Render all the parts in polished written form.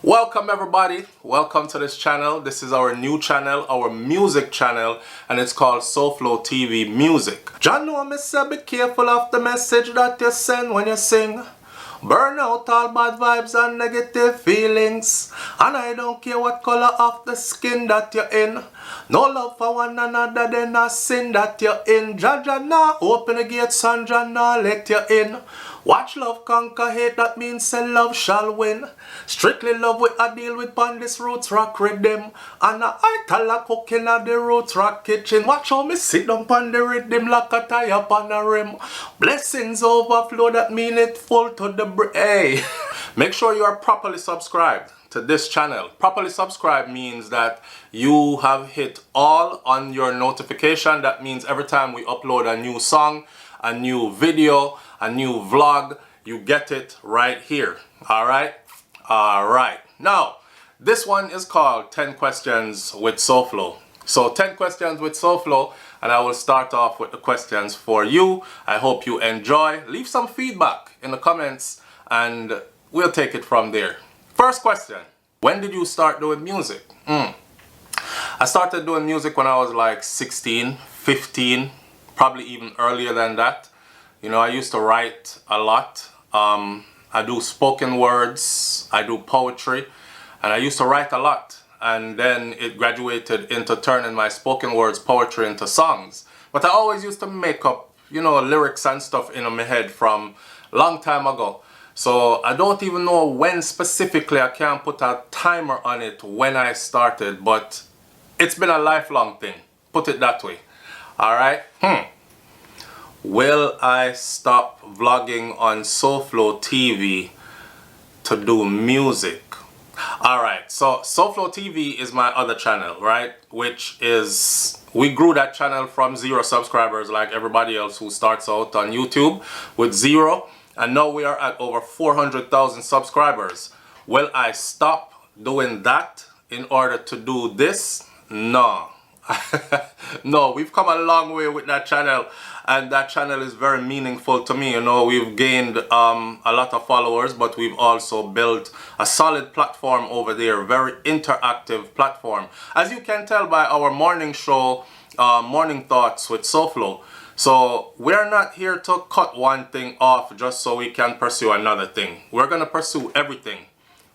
Welcome everybody, welcome to this channel. This is our new channel, our music channel, and it's called SouFLoTv Music. Jah know me say be careful of the message that you send when you sing. Burn out all bad vibes and negative feelings. And I don't care what color of the skin that you're in. No love for one another, then a sin that you're in. Jah nah open the gates and Jah nah let you in. Watch love conquer hate, that means say love shall win. Strictly love with a deal with pon this roots rock rhythm. And I tell a cooking at the roots rock kitchen. Watch how me sit down pon the rhythm like a tire upon a rim. Blessings overflow, that mean it full to the brim. Hey, make sure you are properly subscribed to this channel. Properly subscribed means that you have hit all on your notification. That means every time we upload a new song, a new video, a new vlog, you get it right here. Alright? Alright. Now, this one is called 10 Questions with SouFLow. So 10 questions with SouFLow, and I will start off with the questions for you. I hope you enjoy. Leave some feedback in the comments and we'll take it from there. First question. When did you start doing music? I started doing music when I was like 16, 15, probably even earlier than that. You know, I used to write a lot. I do spoken words, I do poetry, and I used to write a lot. And then it graduated into turning my spoken words poetry into songs. But I always used to make up, you know, lyrics and stuff in my head from a long time ago. So I don't even know when specifically. I can't put a timer on it when I started, but it's been a lifelong thing. Put it that way. Alright? Will I stop vlogging on SouFLoTv to do music? Alright, so SouFLoTv is my other channel, right? Which is, we grew that channel from 0 subscribers like everybody else who starts out on YouTube with 0. And now we are at over 400,000 subscribers. Will I stop doing that in order to do this? No. No, we've come a long way with that channel, and that channel is very meaningful to me. You know, we've gained a lot of followers, but we've also built a solid platform over there, very interactive platform, as you can tell by our morning show, Morning Thoughts with Soflow. So we're not here to cut one thing off just so we can pursue another thing. We're gonna pursue everything.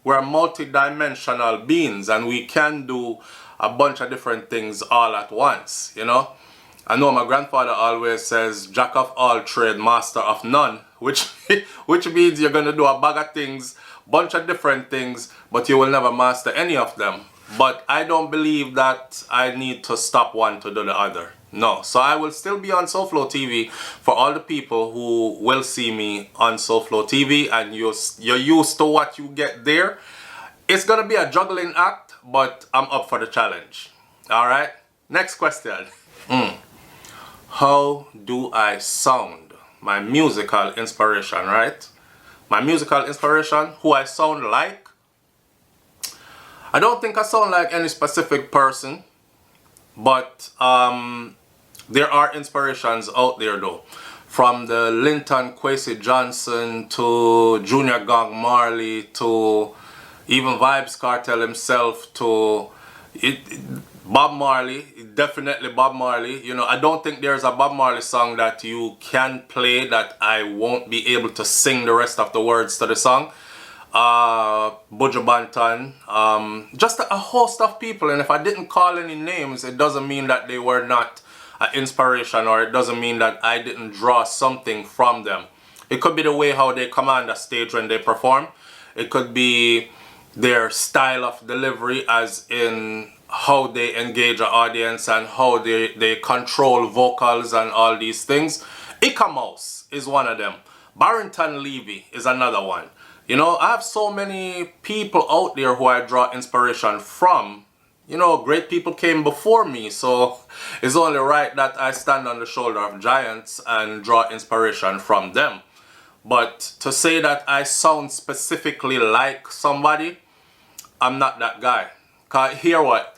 We're multi-dimensional beings, and we can do a bunch of different things all at once, you know. I know my grandfather always says, jack of all trade, master of none, which means you're gonna do a bag of things, bunch of different things, but you will never master any of them. But I don't believe that I need to stop one to do the other. No, so I will still be on SouFLoTv for all the people who will see me on SouFLoTv, and you're used to what you get there. It's gonna be a juggling act, but I'm up for the challenge. Alright, next question. How do I sound? My musical inspiration, right? My musical inspiration, who I sound like? I don't think I sound like any specific person, but there are inspirations out there though. From the Linton Kwesi Johnson to Junior Gong Marley to even Vybz Kartel himself to Bob Marley, definitely Bob Marley. You know, I don't think there's a Bob Marley song that you can play that I won't be able to sing the rest of the words to the song. Buju Banton, just a host of people, and if I didn't call any names, it doesn't mean that they were not an inspiration, or it doesn't mean that I didn't draw something from them. It could be the way how they command a stage when they perform. It could be their style of delivery, as in how they engage an audience and how they control vocals and all these things. Ika Mouse is one of them. Barrington Levy is another one. You know, I have so many people out there who I draw inspiration from. You know, great people came before me, so it's only right that I stand on the shoulder of giants and draw inspiration from them. But to say that I sound specifically like somebody, I'm not that guy. 'Cause hear what?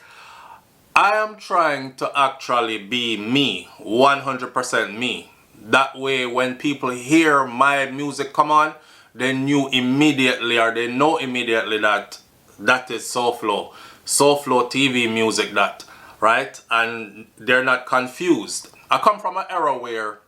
I am trying to actually be me, 100% me. That way when people hear my music come on, they knew immediately, or they know immediately, that that is SouFlow. SouFLoTv music, that, right? And they're not confused. I come from an era where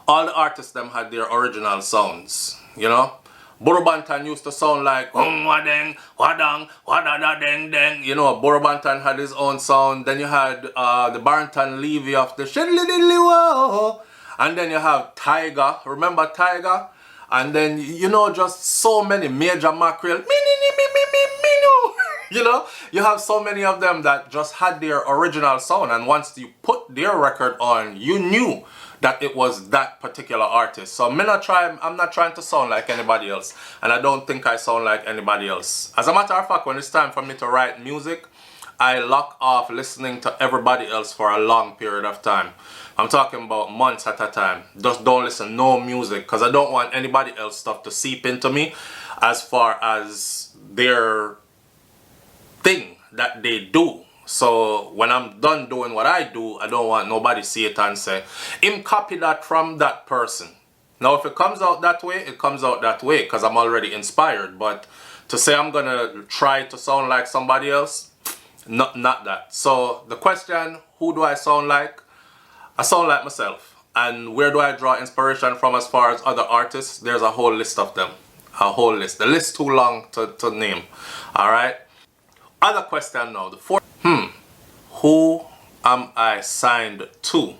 all the artists them had their original sounds, you know. Borobantan used to sound like wadeng, wadang, wadada deng deng. You know, Borobantan had his own sound. Then you had the Barrington Levy of the Shidly Diddly Whoa. And then you have Tiger. Remember Tiger? And then, you know, just so many Major Mackerel. You know, you have so many of them that just had their original sound. And once you put their record on, you knew that it was that particular artist. So I'm not trying to sound like anybody else, and I don't think I sound like anybody else. As a matter of fact, when it's time for me to write music, I lock off listening to everybody else for a long period of time. I'm talking about months at a time. Just don't listen no music, because I don't want anybody else stuff to seep into me as far as their thing that they do. So when I'm done doing what I do, I don't want nobody see it and say, him copy that from that person. Now if it comes out that way, it comes out that way because I'm already inspired. But to say I'm gonna try to sound like somebody else, not that. So the question, who do I sound like? I sound like myself. And where do I draw inspiration from as far as other artists? There's a whole list of them. A whole list. The list too long to name. Alright? Other question now. The fourth. Who am I signed to?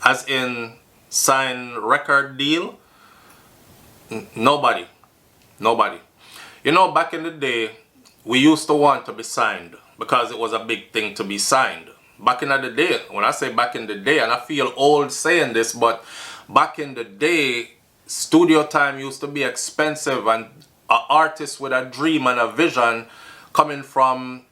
As in, sign record deal? Nobody. Nobody. You know, back in the day, we used to want to be signed because it was a big thing to be signed. Back in the day, when I say back in the day, and I feel old saying this, but back in the day, studio time used to be expensive, and an artist with a dream and a vision coming from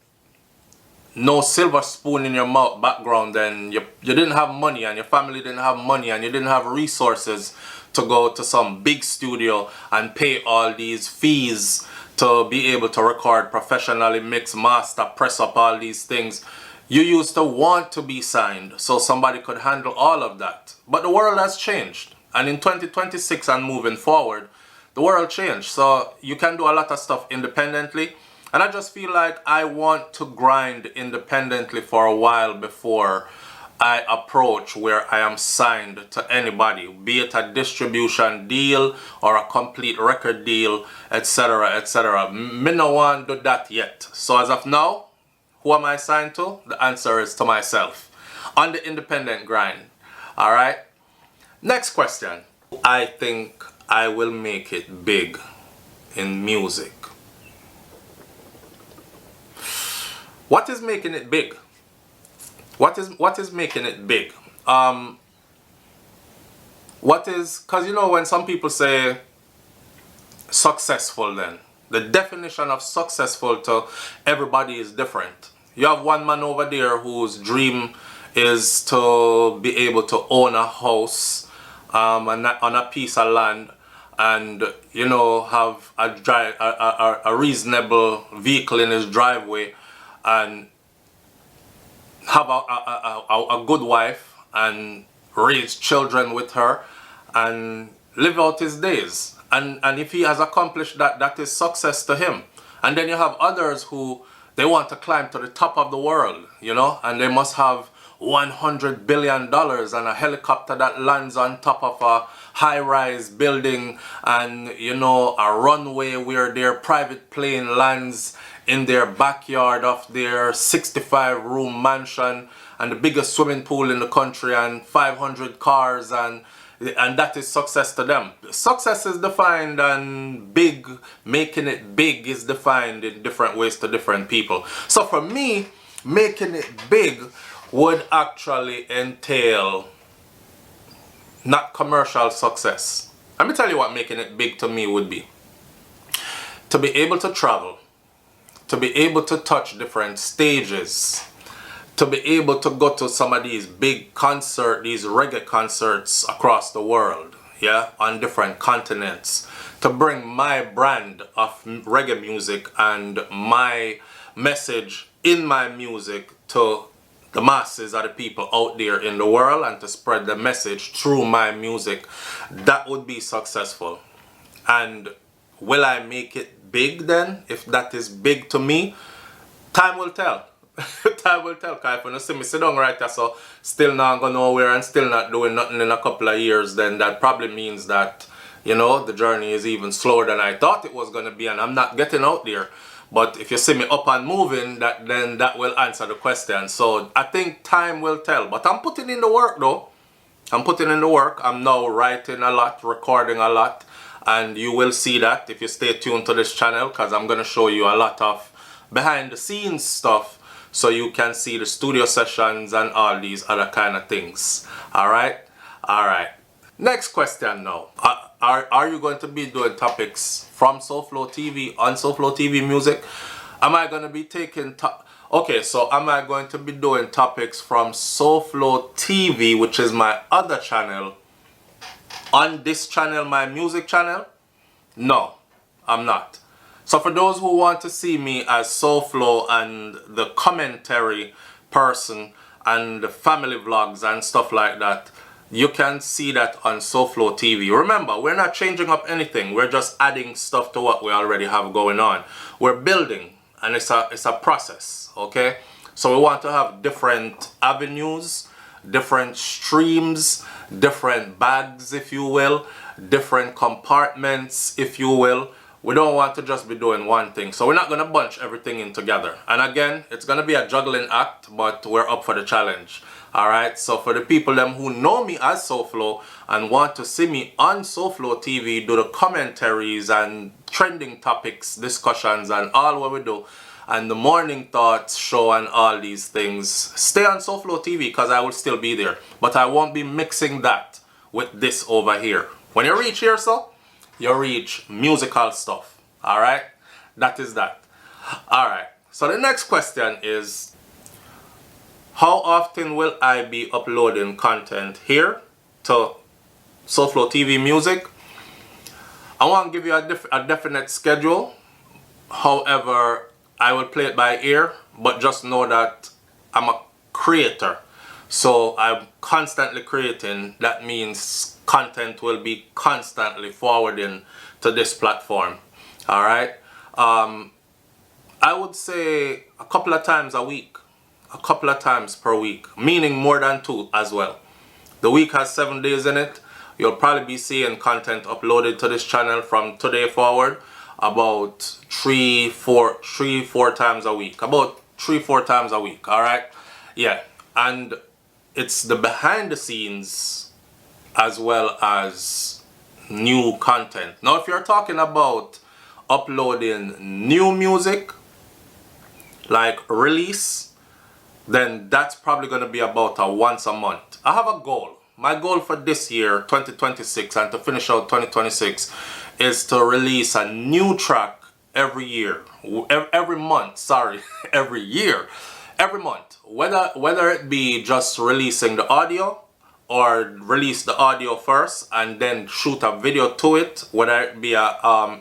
no silver spoon in your mouth background, then you didn't have money, and your family didn't have money, and you didn't have resources to go to some big studio and pay all these fees to be able to record professionally, mix, master, press up all these things. You used to want to be signed so somebody could handle all of that. But the world has changed, and in 2026 and moving forward, the world changed. So you can do a lot of stuff independently. And I just feel like I want to grind independently for a while before I approach where I am signed to anybody, be it a distribution deal or a complete record deal, etc., etc. Me no want to do that yet. So as of now, who am I signed to? The answer is to myself. On the independent grind. Alright? Next question. I think I will make it big in music. What is making it big? What is making it big? Because you know, when some people say successful, then the definition of successful to everybody is different. You have one man over there whose dream is to be able to own a house on a piece of land, and you know, have a reasonable vehicle in his driveway, and have a good wife and raise children with her and live out his days. And if he has accomplished that, that is success to him. And then you have others who, they want to climb to the top of the world, you know, and they must have $100 billion and a helicopter that lands on top of a high-rise building, and you know, a runway where their private plane lands in their backyard of their 65-room mansion, and the biggest swimming pool in the country, and 500 cars, and that is success to them. Success is defined, and big, making it big, is defined in different ways to different people. So for me, making it big would actually entail not commercial success. Let me tell you what making it big to me would be. To be able to travel, to be able to touch different stages, to be able to go to some of these big concerts, these reggae concerts across the world, yeah, on different continents, to bring my brand of reggae music and my message in my music to the masses of the people out there in the world, and to spread the message through my music. That would be successful. And will I make it big then, if that is big to me, time will tell. Time will tell. Because if you see me sit down right there, so still not going nowhere and still not doing nothing in a couple of years, then that probably means that, you know, the journey is even slower than I thought it was going to be, and I'm not getting out there. But if you see me up and moving, then that will answer the question. So I think time will tell. But I'm putting in the work though. I'm putting in the work. I'm now writing a lot, recording a lot. And you will see that if you stay tuned to this channel, because I'm going to show you a lot of behind the scenes stuff. So you can see the studio sessions and all these other kind of things. Alright? Alright. Next question now. Are you going to be doing topics from SouFLoTv on SouFLoTv Music? Am I going to be taking... Okay, so am I going to be doing topics from SouFLoTv, which is my other channel, on this channel, my music channel? No, I'm not. So for those who want to see me as Soflow and the commentary person and the family vlogs and stuff like that, you can see that on SouFLoTv. Remember, we're not changing up anything. We're just adding stuff to what we already have going on. We're building, and it's a process, okay? So we want to have different avenues, different streams, different bags, if you will, different compartments, if you will. We don't want to just be doing one thing. So we're not going to bunch everything in together. And again, it's going to be a juggling act, but we're up for the challenge. Alright, so for the people them who know me as Soflow and want to see me on SouFLoTv, do the commentaries and trending topics, discussions and all what we do, and the morning thoughts show and all these things, stay on SouFLoTv because I will still be there. But I won't be mixing that with this over here. When you reach here, so you reach musical stuff. Alright? That is that. Alright. So the next question is, how often will I be uploading content here to SouFLoTv Music? I won't give you a definite schedule. However, I will play it by ear, but just know that I'm a creator. So I'm constantly creating. That means content will be constantly forwarding to this platform. Alright? I would say a couple of times a week. A couple of times per week. Meaning more than 2 as well. The week has 7 days in it. You'll probably be seeing content uploaded to this channel from today forward about 3-4 times a week. About 3-4 times a week. Alright? Yeah. And it's the behind the scenes as well as new content. Now if you're talking about uploading new music, like release, then that's probably going to be about a once a month. I have a goal. My goal for this year, 2026, and to finish out 2026, is to release a new track every year. Every month, sorry. Every year. Every month. Whether it be just releasing the audio, or release the audio first and then shoot a video to it, whether it be a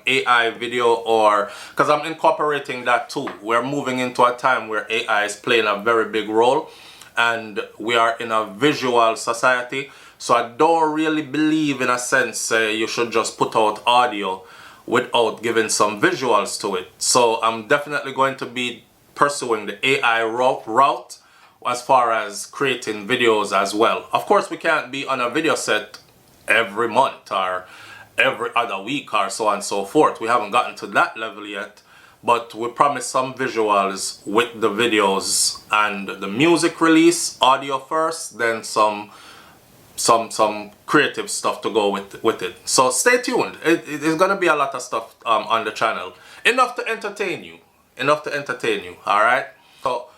AI video, or because I'm incorporating that too. We're moving into a time where AI is playing a very big role, and we are in a visual society. So I don't really believe, in a sense, you should just put out audio without giving some visuals to it. So I'm definitely going to be pursuing the AI route as far as creating videos as well. Of course, we can't be on a video set every month or every other week or so on and so forth. We haven't gotten to that level yet, but we promise some visuals with the videos and the music release, audio first, then some creative stuff to go with it. So stay tuned. It's gonna be a lot of stuff on the channel. Enough to entertain you. Enough to entertain you. Alright? So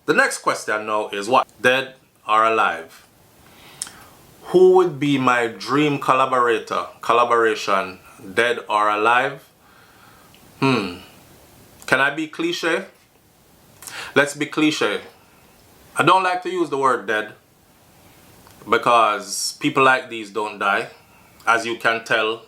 the next question now is what? Dead or alive? Who would be my dream collaboration, dead or alive? Can I be cliche? Let's be cliche. I don't like to use the word dead because people like these don't die. As you can tell,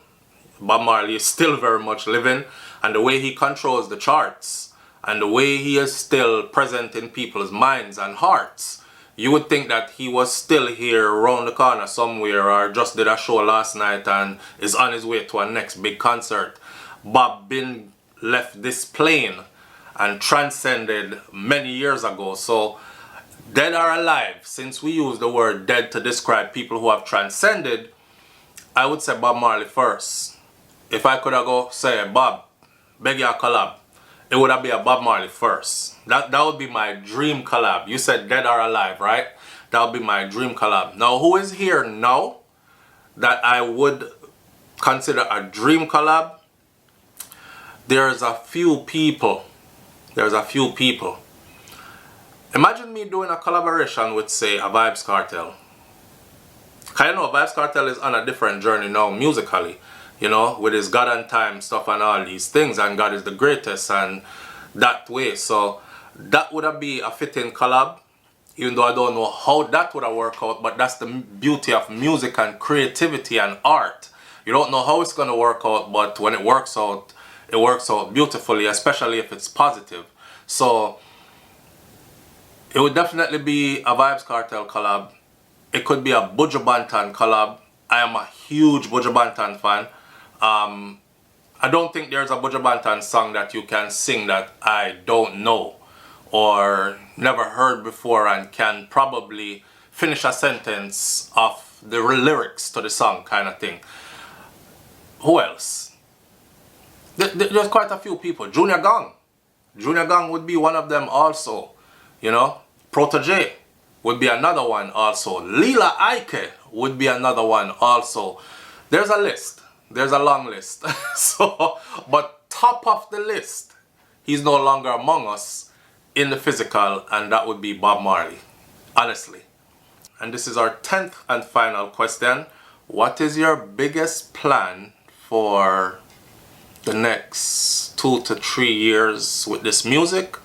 Bob Marley is still very much living, and the way he controls the charts and the way he is still present in people's minds and hearts, you would think that he was still here around the corner somewhere, or just did a show last night and is on his way to a next big concert. Bob been left this plane and transcended many years ago. So dead or alive, since we use the word dead to describe people who have transcended, I would say Bob Marley first. If I could have go say, Bob, beg your collab, it would have been a Bob Marley first. That would be my dream collab. You said dead or alive, right? That would be my dream collab. Now, who is here now that I would consider a dream collab? There's a few people. There's a few people. Imagine me doing a collaboration with, say, a Vybz Kartel. Cause you know, Vybz Kartel is on a different journey now musically, you know, with his God and Time stuff and all these things, and God is the greatest and that way. So that would have been a fitting collab, even though I don't know how that would have worked out, but that's the beauty of music and creativity and art. You don't know how it's going to work out, but when it works out beautifully, especially if it's positive. So it would definitely be a Vybz Kartel collab. It could be a Buju Banton collab. I am a huge Buju Banton fan. I don't think there's a Buju Banton song that you can sing that I don't know or never heard before and can probably finish a sentence of the lyrics to the song kind of thing. Who else? There's quite a few people. Junior Gong. Junior Gong would be one of them also. You know, Protege would be another one also. Lila Ike would be another one also. There's a list. There's a long list. So, but top of the list, he's no longer among us in the physical, and that would be Bob Marley. Honestly. And this is our 10th and final question. What is your biggest plan for the next 2 to 3 years with this music?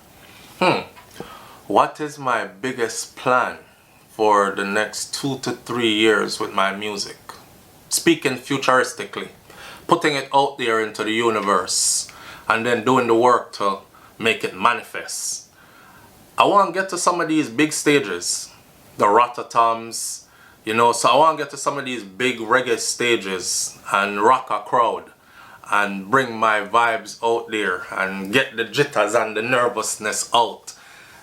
What is my biggest plan for the next 2 to 3 years with my music? Speaking futuristically, putting it out there into the universe and then doing the work to make it manifest. I want to get to some of these big stages, the Rotterdams, you know, so I want to get to some of these big reggae stages and rock a crowd and bring my vibes out there and get the jitters and the nervousness out,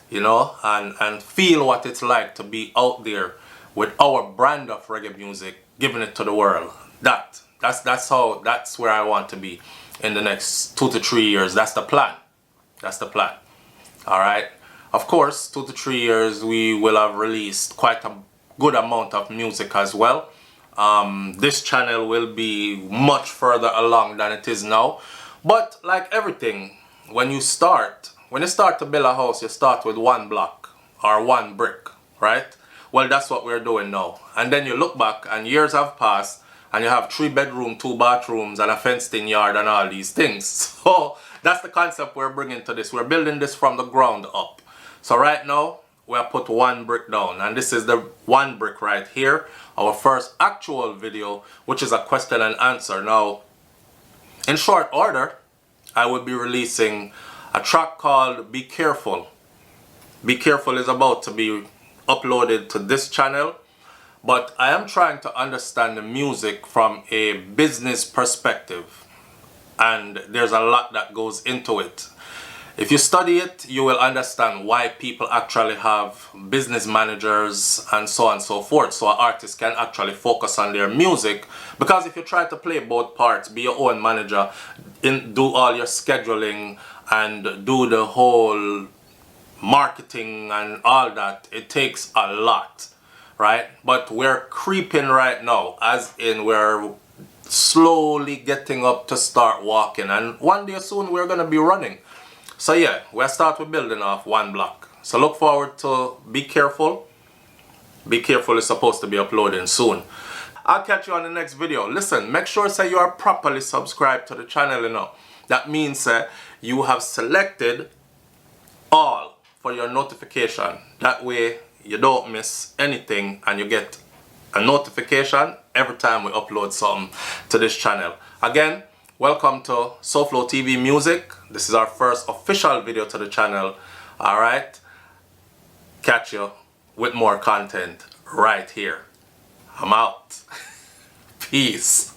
you know, and feel what it's like to be out there with our brand of reggae music, giving it to the world. That's where I want to be in the next 2 to 3 years. That's the plan. That's the plan. All right. Of course, 2 to 3 years we will have released quite a good amount of music as well. This channel will be much further along than it is now. But like everything, when you start to build a house, you start with 1 block or 1 brick, right? Well, that's what we're doing now. And then you look back and years have passed and you have 3 bedrooms, 2 bathrooms and a fenced in yard and all these things. So that's the concept we're bringing to this. We're building this from the ground up. So right now, we have put 1 brick down, and this is the 1 brick right here, our first actual video, which is a question and answer. Now, in short order, I will be releasing a track called Be Careful. Be Careful is about to be uploaded to this channel, but I am trying to understand the music from a business perspective, and there's a lot that goes into it. If you study it, you will understand why people actually have business managers and so on and so forth, so an artist can actually focus on their music. Because if you try to play both parts, be your own manager, do all your scheduling and do the whole marketing and all that, it takes a lot, right? But we're creeping right now, as in we're slowly getting up to start walking, and one day soon we're gonna be running. So yeah, we'll start with building off 1 block. So look forward to Be Careful. Be Careful is supposed to be uploading soon. I'll catch you on the next video. Listen, make sure say you are properly subscribed to the channel, you know. That means you have selected all for your notification. That way you don't miss anything and you get a notification every time we upload something to this channel. Again, welcome to SouFLoTv Music. This is our first official video to the channel. Alright, catch you with more content right here. I'm out. Peace.